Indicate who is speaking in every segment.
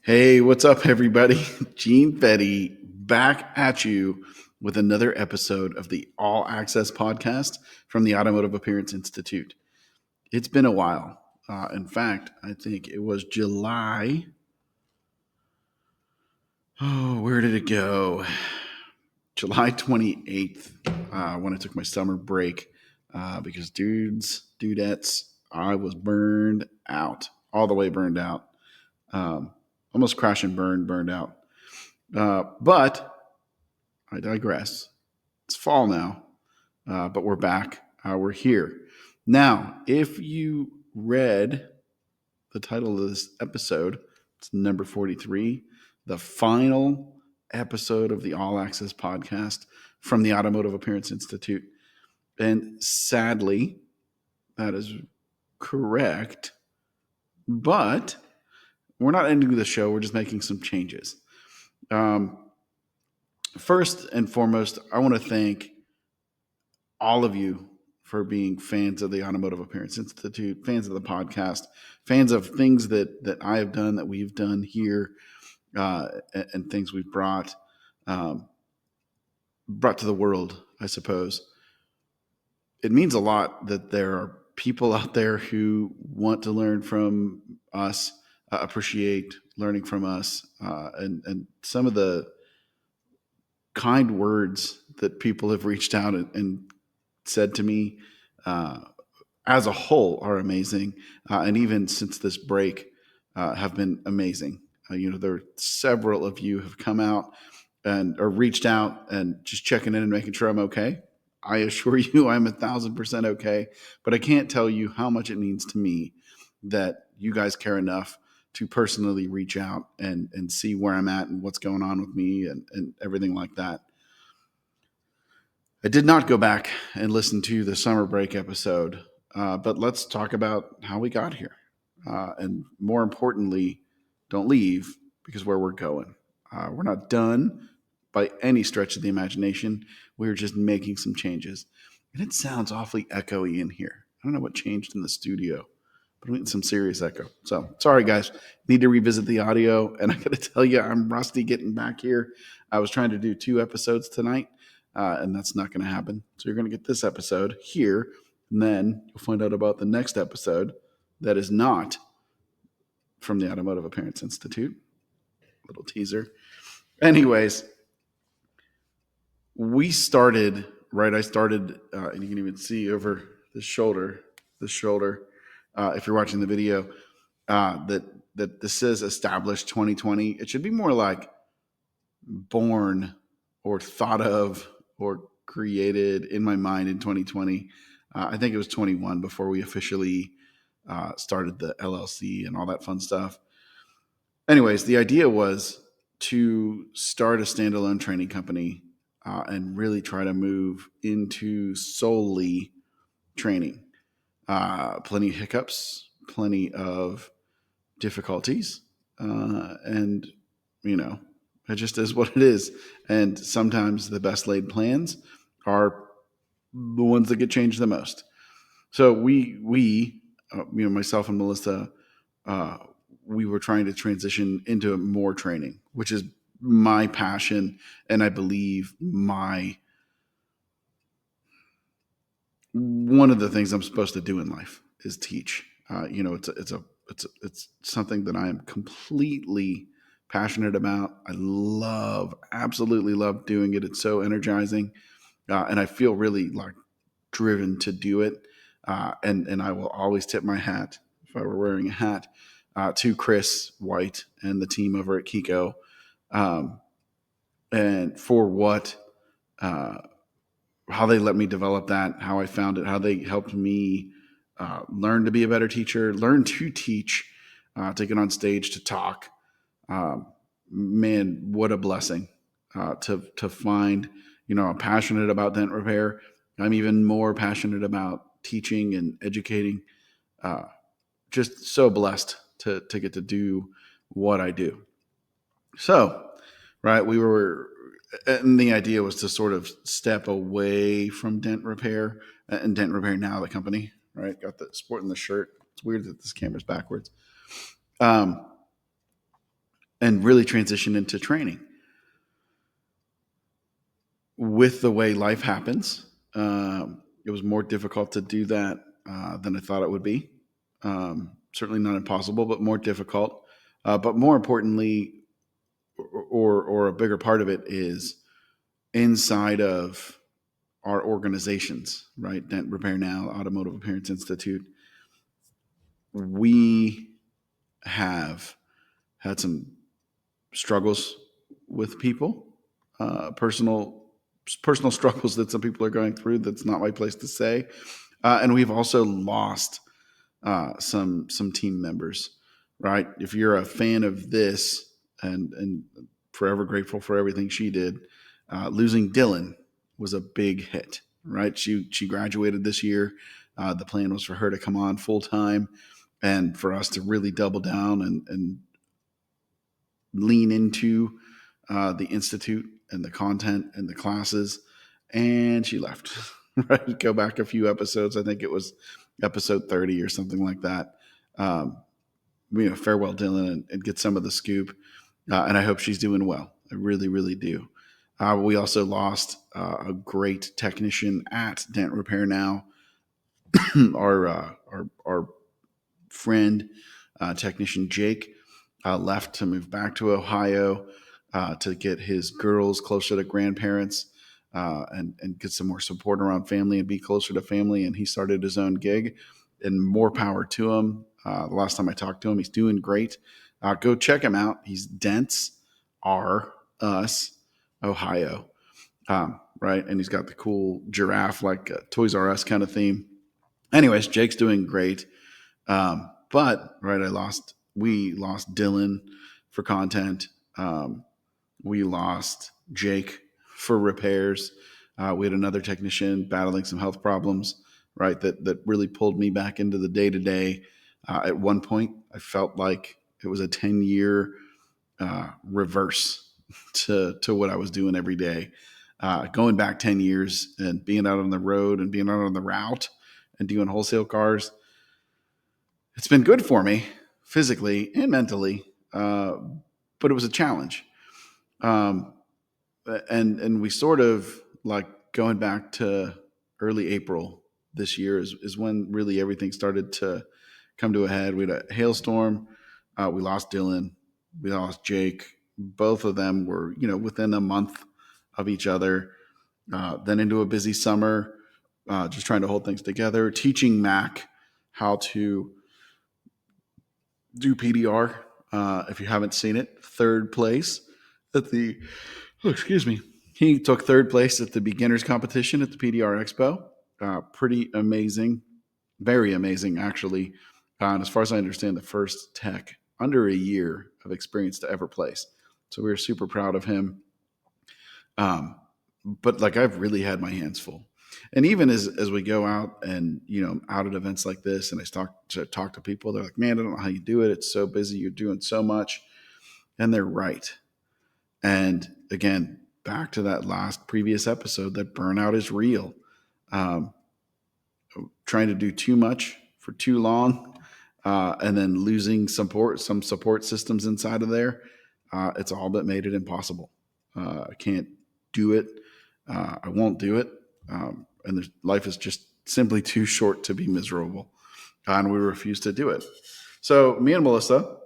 Speaker 1: Hey, what's up, everybody? Gene Fetty back at you with another episode of the All Access podcast from the Automotive Appearance Institute. It's been a while. In fact, I think it was July. Oh, where did it go? July 28th, when I took my summer break because dudettes, I was burned out, all the way burned out. Almost crash and burned out. But I digress. It's fall now, but we're back. We're here. Now, if you read the title of this episode, it's number 43, the final episode of the All Access podcast from the Automotive Appearance Institute. And sadly, that is correct. But we're not ending the show. We're just making some changes. First and foremost, I want to thank all of you for being fans of the Automotive Appearance Institute, fans of the podcast, fans of things that I have done, that we've done here, and things we've brought to the world, I suppose. It means a lot that there are people out there who want to learn from us, appreciate learning from us, and some of the kind words that people have reached out and said to me as a whole are amazing. And even since this break have been amazing. There are several of you have come out or reached out and just checking in and making sure I'm okay. I assure you I'm 1,000% okay, but I can't tell you how much it means to me that you guys care enough to personally reach out and see where I'm at and what's going on with me and everything like that. I did not go back and listen to the summer break episode, but let's talk about how we got here. And more importantly, don't leave because where we're going. We're not done by any stretch of the imagination. We're just making some changes. And it sounds awfully echoey in here. I don't know what changed in the studio, but I'm getting some serious echo. So sorry, guys. Need to revisit the audio. And I got to tell you, I'm rusty getting back here. I was trying to do 2 episodes tonight. And that's not going to happen. So you're going to get this episode here, and then you'll find out about the next episode that is not from the Automotive Appearance Institute. Little teaser. Anyways, we started, right? I started, and you can even see over the shoulder, if you're watching the video, that this says established 2020. It should be more like born or thought of or created in my mind in 2020. I think it was 21 before we officially started the LLC and all that fun stuff. Anyways, the idea was to start a standalone training company and really try to move into solely training. Plenty of hiccups, plenty of difficulties, and it just is what it is. And sometimes the best laid plans are the ones that get changed the most. So myself and Melissa, we were trying to transition into more training, which is my passion, and I believe one of the things I'm supposed to do in life is teach. It's something that I am completely passionate about. I absolutely love doing it. It's so energizing, and I feel really like driven to do it. And I will always tip my hat, if I were wearing a hat, to Chris White and the team over at Kiko, and for how they let me develop that, how I found it, how they helped me learn to be a better teacher, learn to teach, to get on stage, to talk. Man, what a blessing to find. I'm passionate about dent repair. I'm even more passionate about teaching and educating. Just so blessed to get to do what I do. So, right, and the idea was to sort of step away from dent repair and Dent Repair Now, the company, right? Got the sporting the shirt. It's weird that this camera's backwards. and really transition into training. With the way life happens, it was more difficult to do that than I thought it would be. Certainly not impossible, but more difficult. But more importantly, or a bigger part of it is inside of our organizations, right? Dent Repair Now, Automotive Appearance Institute. We have had some struggles with people, personal struggles that some people are going through. That's not my place to say. And we've also lost some team members, right? If you're a fan of this, and forever grateful for everything she did, losing Dylan was a big hit, right? She graduated this year. The plan was for her to come on full time, and for us to really double down and lean into the institute and the content and the classes. And she left. Right? Go back a few episodes. I think it was episode 30 or something like that. Farewell, Dylan, and get some of the scoop. And I hope she's doing well. I really, really do. We also lost a great technician at Dent Repair Now. Our friend, technician Jake, left to move back to Ohio to get his girls closer to grandparents and get some more support around family and be closer to family. And he started his own gig, and more power to him. The last time I talked to him, he's doing great. Go check him out. He's Dents R Us Ohio, right? And he's got the cool giraffe, like Toys R Us kind of theme. Anyways, Jake's doing great. But right, we lost Dylan for content. We lost Jake for repairs. We had another technician battling some health problems, right? That really pulled me back into the day to day. At one point, I felt like it was a 10-year reverse to what I was doing every day. Going back 10 years and being out on the road and being out on the route and doing wholesale cars, it's been good for me physically and mentally, but it was a challenge. And we sort of, like, going back to early April this year is when really everything started to come to a head. We had a hailstorm. We lost Dylan. We lost Jake. Both of them were, within a month of each other. Then into a busy summer, just trying to hold things together, teaching Mac how to do PDR. If you haven't seen it, third place at the, he took third place at the beginners competition at the PDR Expo. Pretty amazing, very amazing, actually. And as far as I understand, the first tech under a year of experience to ever place. So we were super proud of him. But like, I've really had my hands full. And even as we go out and, out at events like this, and I talk to people, they're like, man, I don't know how you do it. It's so busy. You're doing so much. And they're right. And again, back to that previous episode, that burnout is real. Trying to do too much for too long, and then losing some support systems inside of there. It's all but made it impossible. I can't do it. I won't do it. And life is just simply too short to be miserable. And we refuse to do it. So me and Melissa,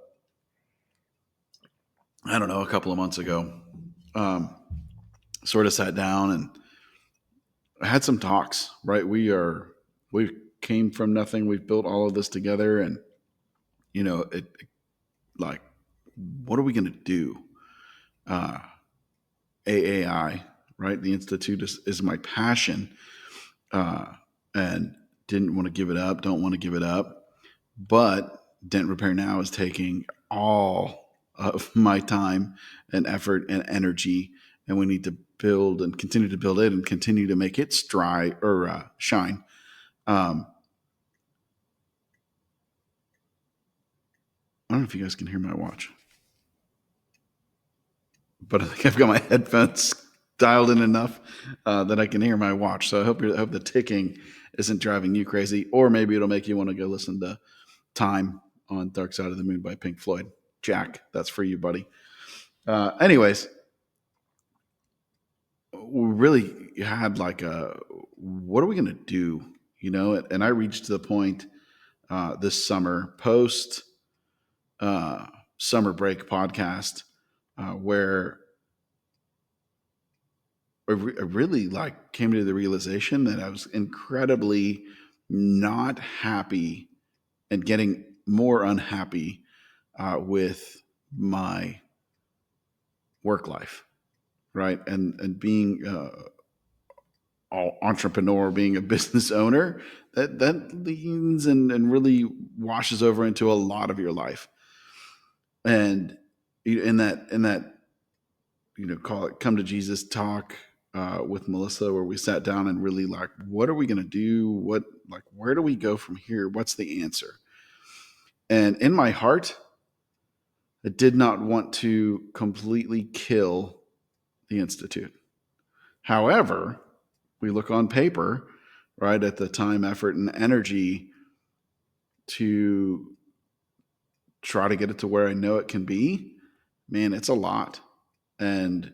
Speaker 1: I don't know, a couple of months ago, sort of sat down and had some talks, right? We came from nothing. We've built all of this together, and, like, what are we going to do? AAI, right? The Institute is my passion, and didn't want to give it up, don't want to give it up. But Dent Repair Now is taking all of my time and effort and energy, and we need to build and continue to build it and continue to make it shine. I don't know if you guys can hear my watch, but I think I've got my headphones dialed in enough that I can hear my watch. So I hope the ticking isn't driving you crazy, or maybe it'll make you want to go listen to Time on Dark Side of the Moon by Pink Floyd. Jack, that's for you, buddy. Anyways, we really had like a, what are we going to do? And I reached to the point this summer, post uh, summer break podcast, where I really like came to the realization that I was incredibly not happy and getting more unhappy with my work life, right? And being entrepreneur, being a business owner, that leans and really washes over into a lot of your life. And in that call it come to Jesus talk with Melissa, where we sat down and really like, what are we going to do? Where do we go from here? What's the answer? And in my heart, I did not want to completely kill the Institute. However, we look on paper, right, at the time, effort, and energy to try to get it to where I know it can be. Man, it's a lot. And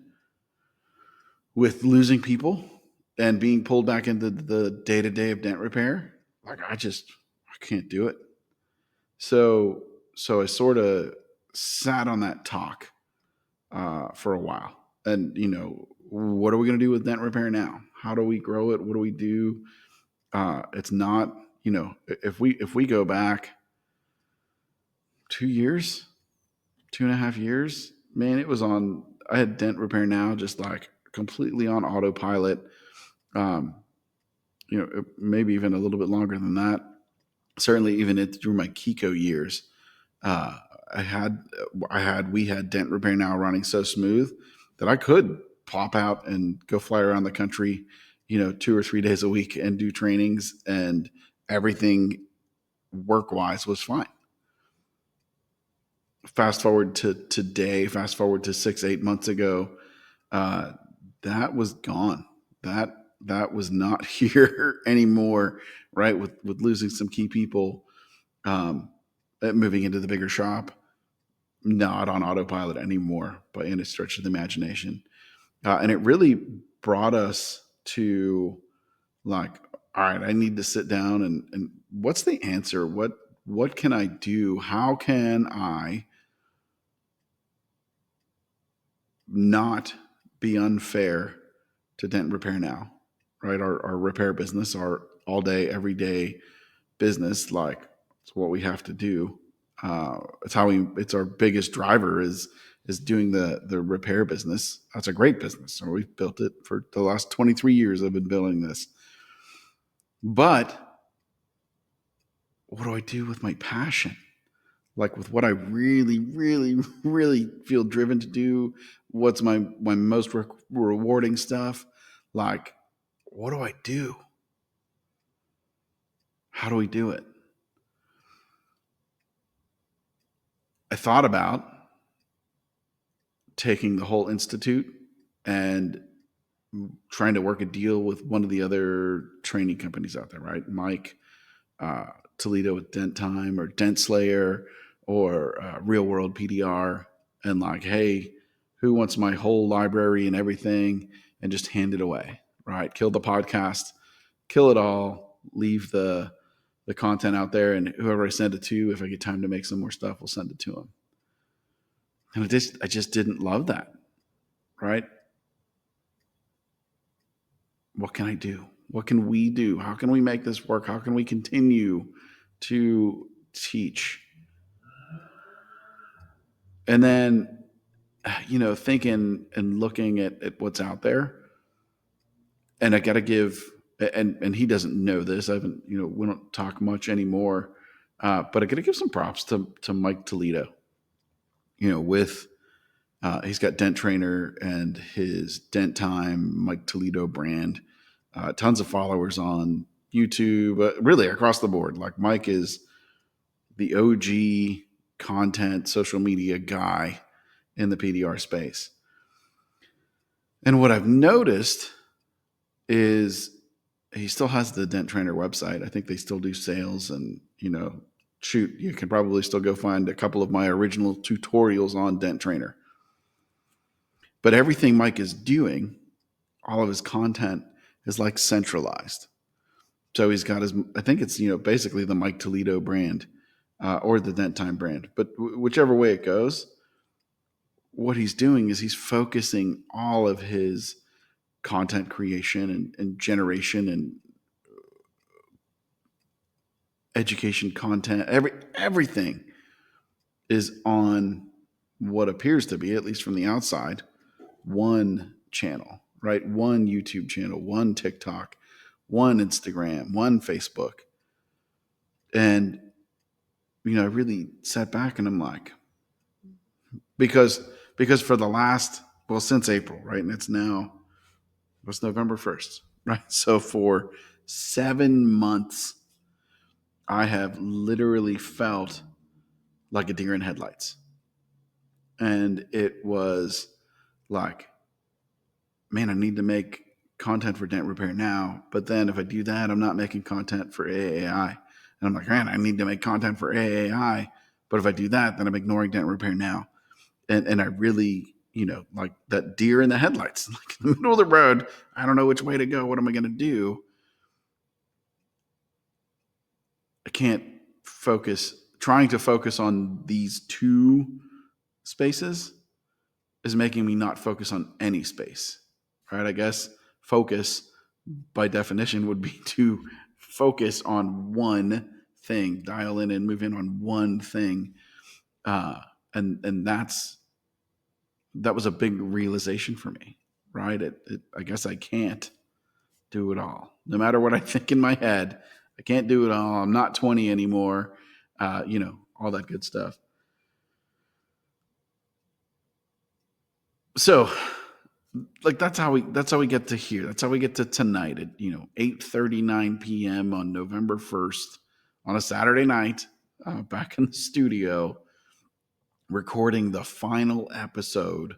Speaker 1: with losing people and being pulled back into the day to day of dent repair, like I can't do it. So I sort of sat on that talk for a while, and what are we going to do with dent repair now? How do we grow it? What do we do? It's not, if we go back 2 years, 2.5 years, man, it was on. I had Dent Repair Now just like completely on autopilot. Um, maybe even a little bit longer than that. Certainly, even through my Kiko years, uh, we had Dent Repair Now running so smooth that I could pop out and go fly around the country, 2 or 3 days a week and do trainings, and everything work wise was fine. Fast forward to today, fast forward to 6-8 months ago, uh, that was gone. That was not here anymore, right? With losing some key people, um, moving into the bigger shop, not on autopilot anymore by any stretch of the imagination. And it really brought us to like, all right, I need to sit down and what's the answer? What can I do? How can I not be unfair to Dent Repair Now, right? Our repair business, our all day, every day business, like it's what we have to do. It's our biggest driver is doing the repair business. That's a great business. So we've built it for the last 23 years. I've been building this. But what do I do with my passion? Like with what I really, really, really feel driven to do, what's my most rewarding stuff? Like, what do I do? How do we do it? I thought about taking the whole institute and trying to work a deal with one of the other training companies out there, right? Mike, Toledo with Dent Time or Dent Slayer or Real World PDR, and like, hey, who wants my whole library and everything, and just hand it away, right? Kill the podcast, kill it all, leave the content out there, and whoever I send it to, if I get time to make some more stuff, we'll send it to them. And I just didn't love that, right? What can I do? What can we do? How can we make this work? How can we continue to teach? And then, thinking and looking at what's out there, and I got to give, and he doesn't know this. I haven't, we don't talk much anymore, but I got to give some props to Mike Toledo. With he's got Dent Trainer and his Dent Time Mike Toledo brand, tons of followers on YouTube, really across the board. Like Mike is the OG content social media guy in the PDR space. And what I've noticed is he still has the Dent Trainer website. I think they still do sales and, shoot, you can probably still go find a couple of my original tutorials on Dent Trainer. But everything Mike is doing, all of his content is like centralized. So he's got his, I think it's, basically the Mike Toledo brand or the Dent Time brand. But whichever way it goes, what he's doing is he's focusing all of his content creation and generation and education content, everything is on what appears to be, at least from the outside, one channel, right? One YouTube channel, one TikTok, one Instagram, one Facebook. And, I really sat back and I'm like, because for the last, since April, right? And it's November 1st, right? So for 7 months, I have literally felt like a deer in headlights. And it was like, man, I need to make content for Dent Repair Now. But then if I do that, I'm not making content for AAI. And I'm like, man, I need to make content for AAI. But if I do that, then I'm ignoring Dent Repair Now. And I really, like that deer in the headlights, like in the middle of the road, I don't know which way to go. What am I going to do? I can't focus. Trying to focus on these two spaces is making me not focus on any space, right? I guess focus by definition would be to focus on one thing, dial in and move in on one thing. And that was a big realization for me, right? I guess I can't do it all. No matter what I think in my head, I can't do it all. I'm not 20 anymore. All that good stuff. So like that's how we get to here. That's how we get to tonight at 8:39 p.m. on November 1st on a Saturday night, back in the studio, recording the final episode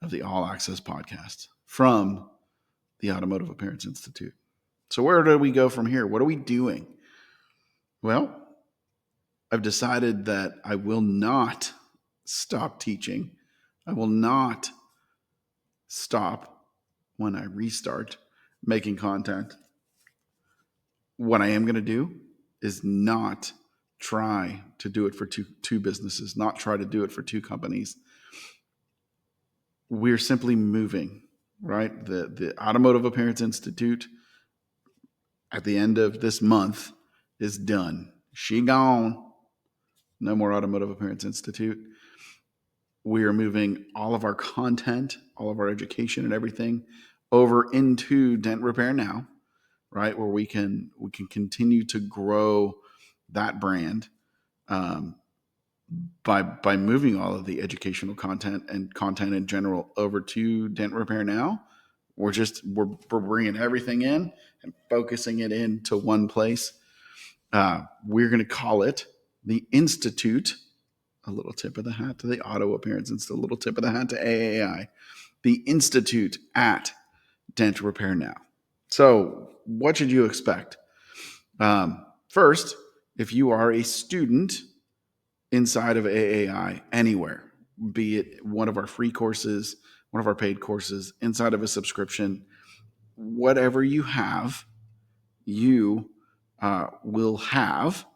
Speaker 1: of the All Access podcast from the Automotive Appearance Institute. So where do we go from here? What are we doing? Well, I've decided that I will not stop teaching. I will not stop when I restart making content. What I am going to do is not try to do it for two businesses, not try to do it for two companies. We're simply moving, right? The Automotive Appearance Institute at the end of this month is done. She gone. No more Automotive Appearance Institute. We are moving all of our content, all of our education and everything over into Dent Repair Now, right? Where we can continue to grow that brand by moving all of the educational content and content in general over to Dent Repair Now. We're bringing everything in and focusing it into one place. We're going to call it the Institute. A little tip of the hat to the Auto Appearance Institute, a little tip of the hat to AAI, the Institute at Dent Repair Now. So what should you expect? First, if you are a student inside of AAI anywhere, be it one of our free courses, one of our paid courses, inside of a subscription, whatever you have, you will have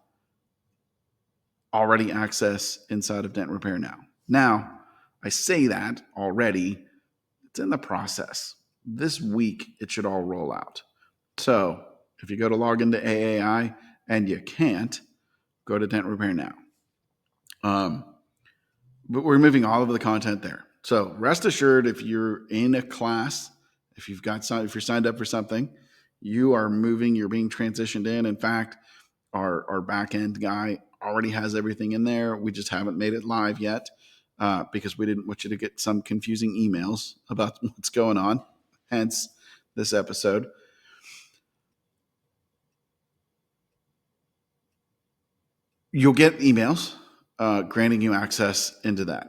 Speaker 1: already access inside of Dent Repair Now. Now, I say that already. It's in the process. This week, it should all roll out. So if you go to log into AAI and you can't, go to Dent Repair Now. But we're moving all of the content there. So rest assured, if you're in a class, if you're signed up for something, you are moving, you're being transitioned in. In fact, our back end guy already has everything in there. We just haven't made it live yet because we didn't want you to get some confusing emails about what's going on. Hence this episode. You'll get emails granting you access into that.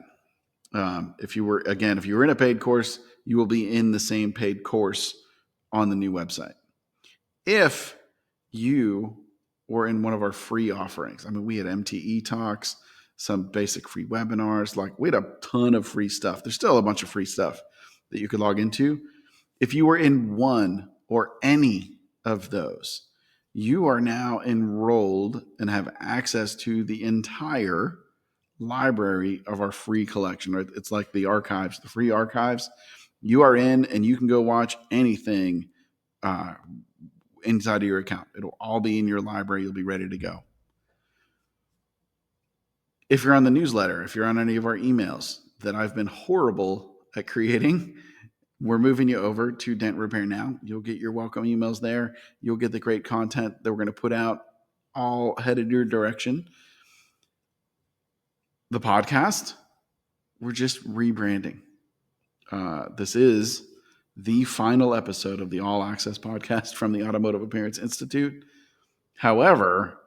Speaker 1: If you were in a paid course, you will be in the same paid course on the new website. If you or in one of our free offerings. I mean, we had MTE talks, some basic free webinars. Like, we had a ton of free stuff. There's still a bunch of free stuff that you could log into. If you were in one or any of those, you are now enrolled and have access to the entire library of our free collection. Right? It's like the archives, the free archives. You are in, and you can go watch anything inside of your account. It'll all be in your library. You'll be ready to go. If you're on the newsletter, if you're on any of our emails that I've been horrible at creating, we're moving you over to Dent Repair Now. You'll get your welcome emails there. You'll get the great content that we're going to put out, all headed your direction. The podcast, we're just rebranding. This is the final episode of the All Access podcast from the Automotive Appearance Institute. However,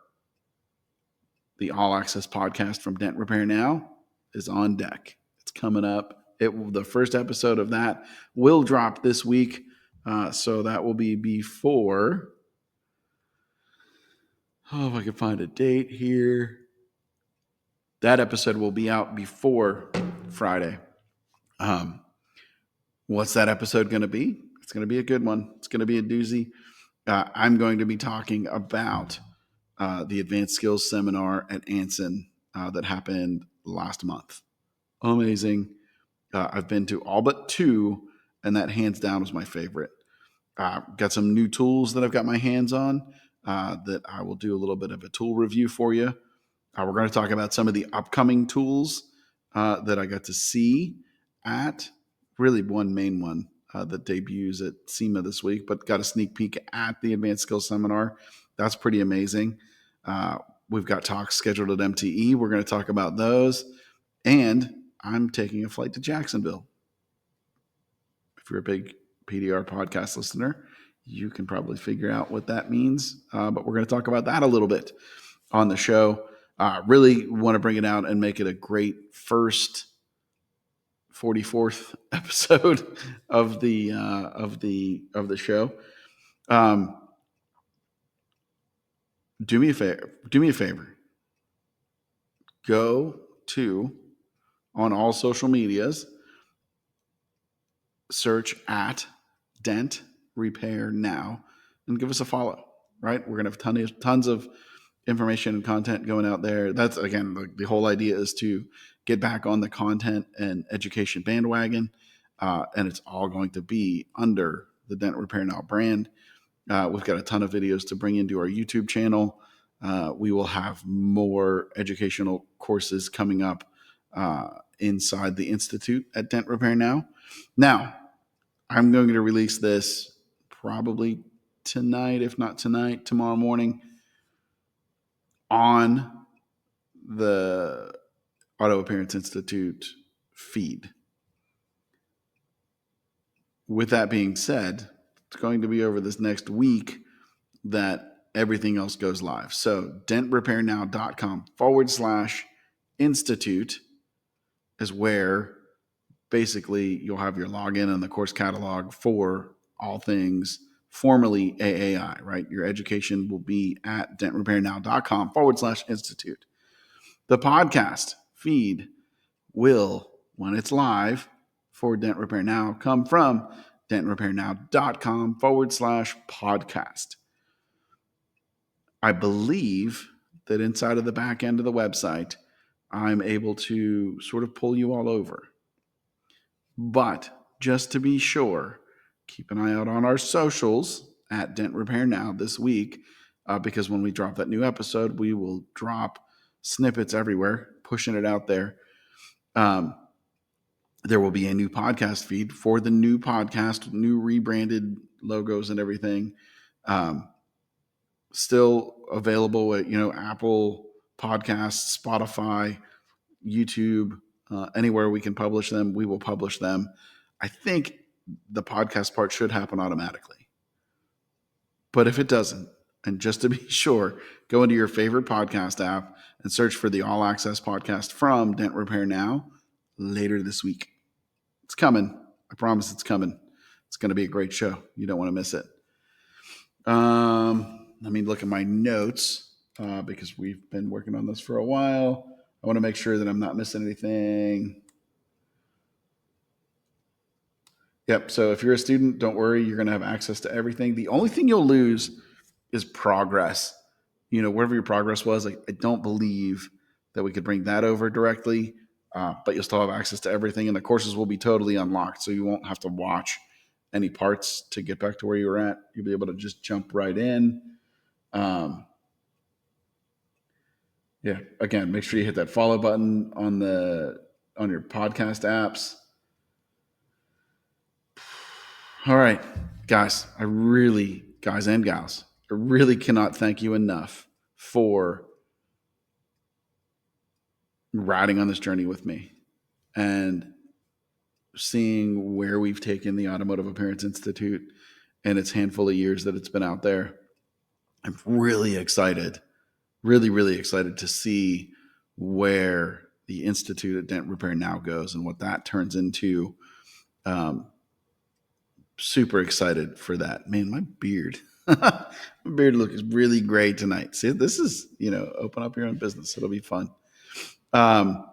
Speaker 1: the All Access podcast from Dent Repair Now is on deck. It's coming up. The first episode of that will drop this week. So that will be before. Oh, if I can find a date here. That episode will be out before Friday. What's that episode going to be? It's going to be a good one. It's going to be a doozy. I'm going to be talking about the Advanced Skills Seminar at Anson that happened last month. Amazing. I've been to all but two, and that hands down was my favorite. Got some new tools that I've got my hands on that I will do a little bit of a tool review for you. We're going to talk about some of the upcoming tools that I got to see at really one main one that debuts at SEMA this week, but got a sneak peek at the Advanced Skills Seminar. That's pretty amazing. We've got talks scheduled at MTE. We're going to talk about those. And I'm taking a flight to Jacksonville. If you're a big PDR podcast listener, you can probably figure out what that means. But we're going to talk about that a little bit on the show. Really want to bring it out and make it a great first 44th episode of the show. Do me a favor. Go to, on all social medias, search at Dent Repair Now and give us a follow, right? We're going to have tons of information and content going out there. That's, again, the whole idea is to get back on the content and education bandwagon. And it's all going to be under the Dent Repair Now brand. We've got a ton of videos to bring into our YouTube channel. We will have more educational courses coming up inside the Institute at Dent Repair Now. Now, I'm going to release this probably tonight, if not tonight, tomorrow morning on the Auto Appearance Institute feed. With that being said, it's going to be over this next week that everything else goes live. So dentrepairnow.com/institute is where basically you'll have your login and the course catalog for all things formerly AAI, right? Your education will be at dentrepairnow.com/institute. The podcast feed will, when it's live for Dent Repair Now, come from dentrepairnow.com/podcast. I believe that inside of the back end of the website, I'm able to sort of pull you all over. But just to be sure, keep an eye out on our socials at Dent Repair Now this week, because when we drop that new episode, we will drop snippets everywhere, pushing it out there. There will be a new podcast feed for the new podcast, new rebranded logos and everything. Still available at, Apple Podcasts, Spotify, YouTube, anywhere we can publish them, we will publish them. I think the podcast part should happen automatically. But if it doesn't, and just to be sure, go into your favorite podcast app and search for the All Access podcast from Dent Repair Now later this week. It's coming. I promise it's coming. It's going to be a great show. You don't want to miss it. Let me look at my notes. because we've been working on this for a while. I want to make sure that I'm not missing anything. Yep. So if you're a student, don't worry. You're going to have access to everything. The only thing you'll lose is progress. Whatever your progress was, like, I don't believe that we could bring that over directly, but you'll still have access to everything. And the courses will be totally unlocked. So you won't have to watch any parts to get back to where you were at. You'll be able to just jump right in. Yeah. Again, make sure you hit that follow button on your podcast apps. All right, guys and gals, I really cannot thank you enough for riding on this journey with me and seeing where we've taken the Automotive Appearance Institute and its handful of years that it's been out there. I'm really excited, really excited to see where the Institute at Dent Repair Now goes and what that turns into. Super excited for that. Man, my beard. My beard looks really great tonight. See, this is, open up your own business. It'll be fun. I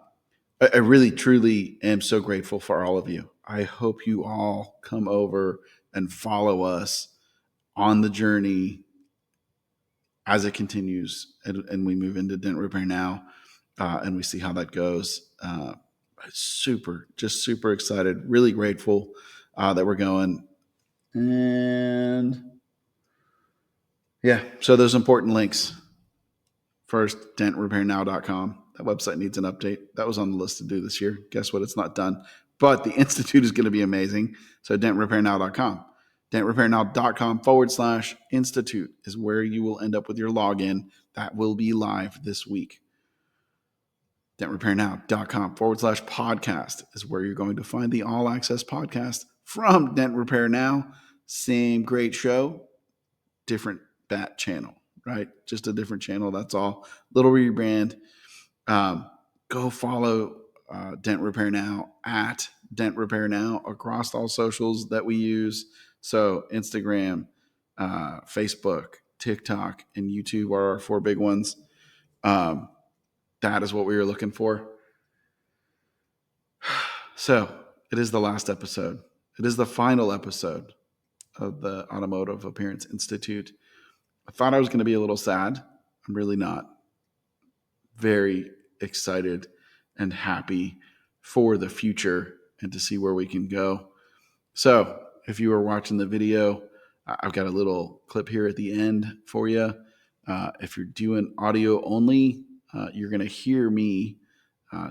Speaker 1: really, truly am so grateful for all of you. I hope you all come over and follow us on the journey as it continues and we move into Dent Repair Now, and we see how that goes. Super excited, really grateful that we're going. And yeah, so those important links. First, dentrepairnow.com. That website needs an update. That was on the list to do this year. Guess what? It's not done. But the Institute is going to be amazing. So dentrepairnow.com. dentrepairnow.com/institute is where you will end up with your login. That will be live this week. dentrepairnow.com/podcast is where you're going to find the All Access podcast from Dent Repair Now. Same great show, different bat channel, right? Just a different channel. That's all. Little rebrand. Go follow Dent Repair Now at Dent Repair Now across all socials that we use. So Instagram, Facebook, TikTok, and YouTube are our 4 big ones. That is what we were looking for. So it is the last episode. It is the final episode of the Automotive Appearance Institute. I thought I was going to be a little sad. I'm really not. Very excited and happy for the future and to see where we can go. So if you were watching the video, I've got a little clip here at the end for you. If you're doing audio only, you're going to hear me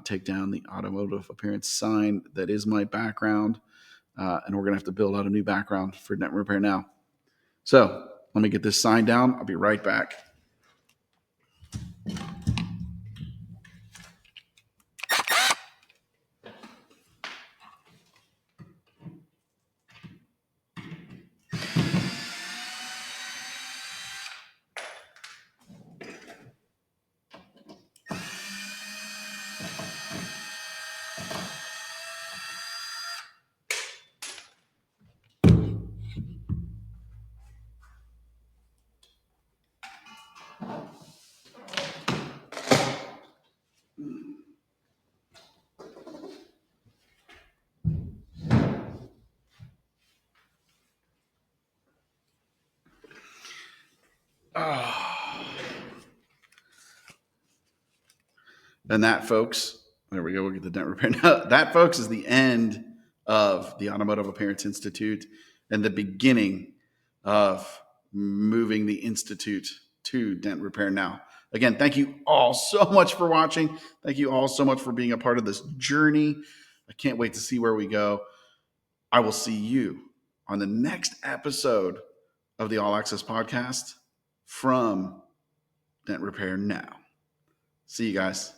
Speaker 1: take down the Automotive Appearance sign that is my background. And we're going to have to build out a new background for Dent Repair Now. So let me get this sign down. I'll be right back. And that, folks, there we go. We'll get the Dent Repair Now. That, folks, is the end of the Automotive Appearance Institute and the beginning of moving the Institute to Dent Repair Now. Again, thank you all so much for watching. Thank you all so much for being a part of this journey. I can't wait to see where we go. I will see you on the next episode of the All Access Podcast from Dent Repair Now. See you guys.